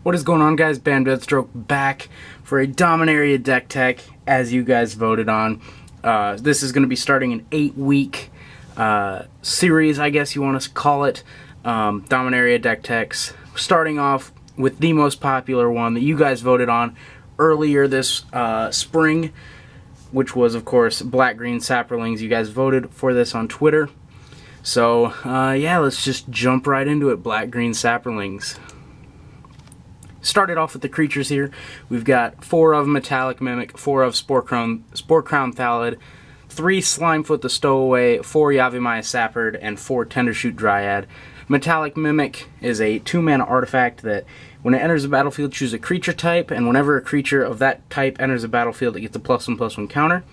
What is going on, guys? Deathstroke back for a Dominaria deck tech as you guys voted on. This is going to be starting an 8-week series, I guess you want to call it. Dominaria deck techs. Starting off with the most popular one that you guys voted on earlier this spring, which was, of course, black-green Saprolings. You guys voted for this on Twitter. So, yeah, let's just jump right into it. Black-green Saprolings. Started off with the creatures here. We've got 4 of Metallic Mimic, 4 of Spore Crown Thallid, 3 Slimefoot the Stowaway, 4 Yavimaya Sapherd, and 4 Tendershoot Dryad. Metallic Mimic is a 2-mana artifact that when it enters the battlefield, choose a creature type, and whenever a creature of that type enters the battlefield, it gets a +1/+1 counter.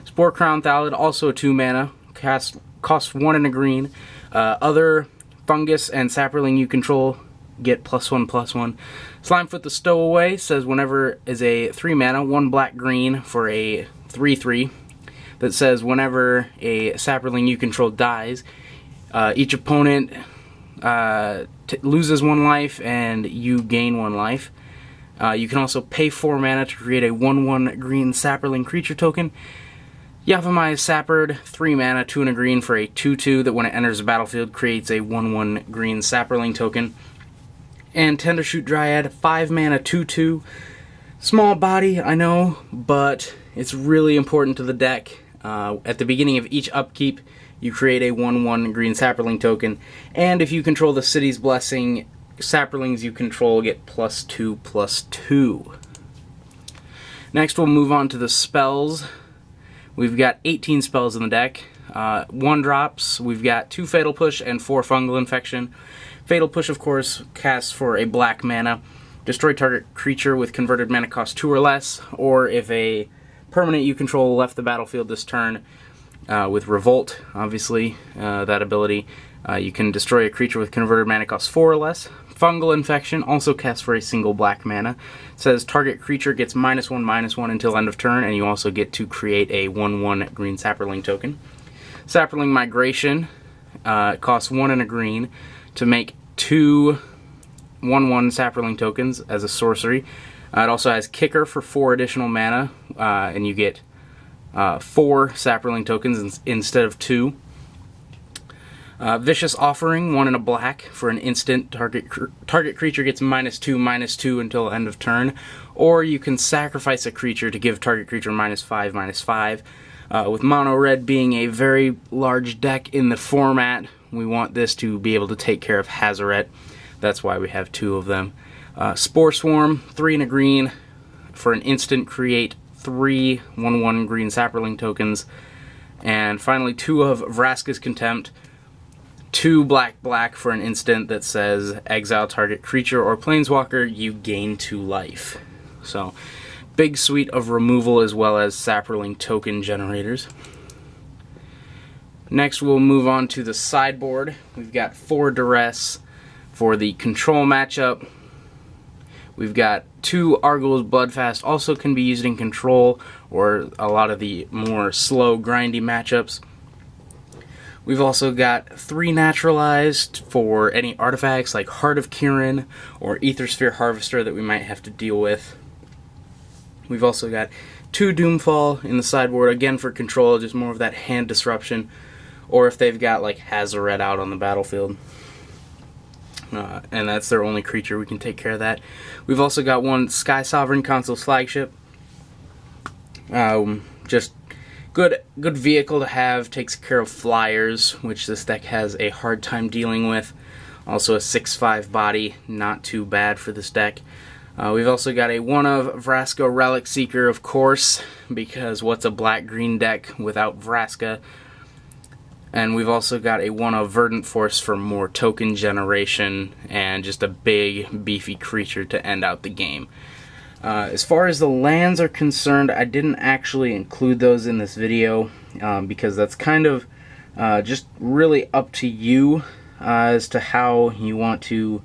Spore Crown Thallid, also a 2-mana, costs 1 and a green. Other fungus and Saproling you control get +1/+1. Slimefoot the Stowaway says whenever is a 3-mana, 1 black-green for a 3/3 that says whenever a Saproling you control dies, each opponent loses 1 life and you gain 1 life. You can also pay 4 mana to create a 1/1 green Saproling creature token. Yavimaya Sapherd, 3 mana, 2 and a green for a 2/2 that when it enters the battlefield creates a 1/1 green Saproling token. And Tendershoot Dryad, 5 mana, 2/2. Small body, I know, but it's really important to the deck. At the beginning of each upkeep, you create a 1/1 green Saproling token, and if you control the City's Blessing, Saprolings you control get +2/+2. Next, we'll move on to the spells. We've got 18 spells in the deck. 1-drops, we've got 2 Fatal Push and 4 Fungal Infection. Fatal Push, of course, casts for a black mana. Destroy target creature with converted mana cost 2 or less, or if a permanent you control left the battlefield this turn, with Revolt, obviously, that ability, you can destroy a creature with converted mana cost 4 or less. Fungal Infection also casts for a single black mana. It says target creature gets -1/-1 until end of turn, and you also get to create a 1/1 green Saproling token. Saproling Migration costs 1 and a green to make 2 1/1 Saproling tokens as a sorcery. It also has Kicker for 4 additional mana, and you get 4 Saproling tokens instead of 2. Vicious Offering, 1 and a black for an instant. Target creature gets -2/-2 until end of turn. Or you can sacrifice a creature to give target creature -5/-5. With mono red being a very large deck in the format, we want this to be able to take care of Hazoret. That's why we have 2 of them. Spore Swarm, 3 and a green for an instant, create 3 1/1 green Saproling tokens. And finally 2 of Vraska's Contempt, 2 black for an instant that says exile target creature or planeswalker, you gain 2 life. So, big suite of removal as well as Saproling token generators. Next, we'll move on to the sideboard. We've got 4 Duress for the control matchup. We've got 2 Argyl's Bloodfast, also can be used in control or a lot of the more slow, grindy matchups. We've also got 3 Naturalized for any artifacts like Heart of Kirin or Aethersphere Harvester that we might have to deal with. We've also got 2 Doomfall in the sideboard, again for control, just more of that hand disruption, or if they've got like Hazoret out on the battlefield. And that's their only creature, we can take care of that. We've also got 1 Sky Sovereign Consul's Flagship. Just good vehicle to have, takes care of flyers, which this deck has a hard time dealing with. Also a 6/5 body, not too bad for this deck. We've also got a 1 of Vraska Relic Seeker, of course, because what's a black-green deck without Vraska? And we've also got a 1 of Verdant Force for more token generation and just a big, beefy creature to end out the game. As far as the lands are concerned, I didn't actually include those in this video because that's kind of just really up to you as to how you want to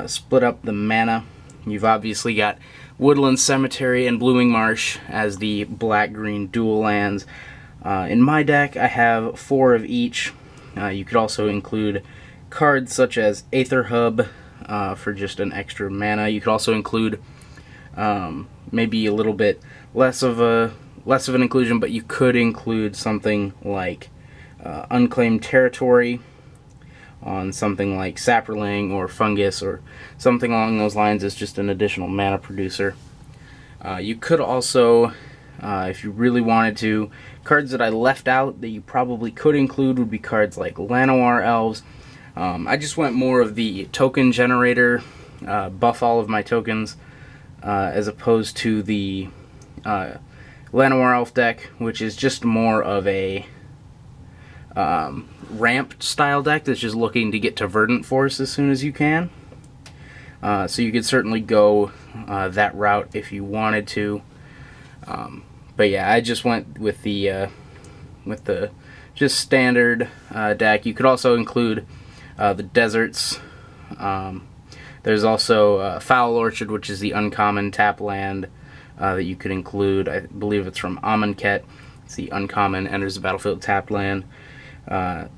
split up the mana. You've obviously got Woodland Cemetery and Blooming Marsh as the black-green dual lands. In my deck, I have 4 of each. You could also include cards such as Aether Hub, for just an extra mana. You could also include maybe a little bit less of an inclusion, but you could include something like Unclaimed Territory on something like Saproling or Fungus or something along those lines as just an additional mana producer. You could also, if you really wanted to, cards that I left out that you probably could include would be cards like Llanowar Elves. I just went more of the token generator, buff all of my tokens, as opposed to the Llanowar Elf deck, which is just more of a ramped style deck that's just looking to get to Verdant Force as soon as you can. So you could certainly go that route if you wanted to. But yeah, I just went with the just standard deck. You could also include the deserts. There's also Foul Orchard, which is the uncommon tap land that you could include. I believe it's from Amonkhet. It's the uncommon, enters the battlefield tapped land. And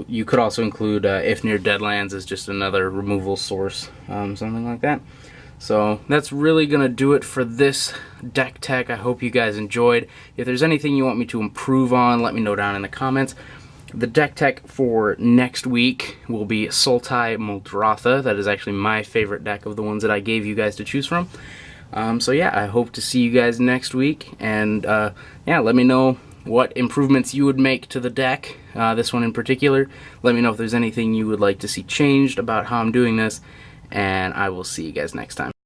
you could also include If Near Deadlands as just another removal source, something like that. So that's really going to do it for this deck tech. I hope you guys enjoyed. If there's anything you want me to improve on, let me know down in the comments. The deck tech for next week will be Sultai Muldrotha. That is actually my favorite deck of the ones that I gave you guys to choose from. So yeah, I hope to see you guys next week. And yeah, let me know what improvements you would make to the deck, this one in particular. Let me know if there's anything you would like to see changed about how I'm doing this. And I will see you guys next time.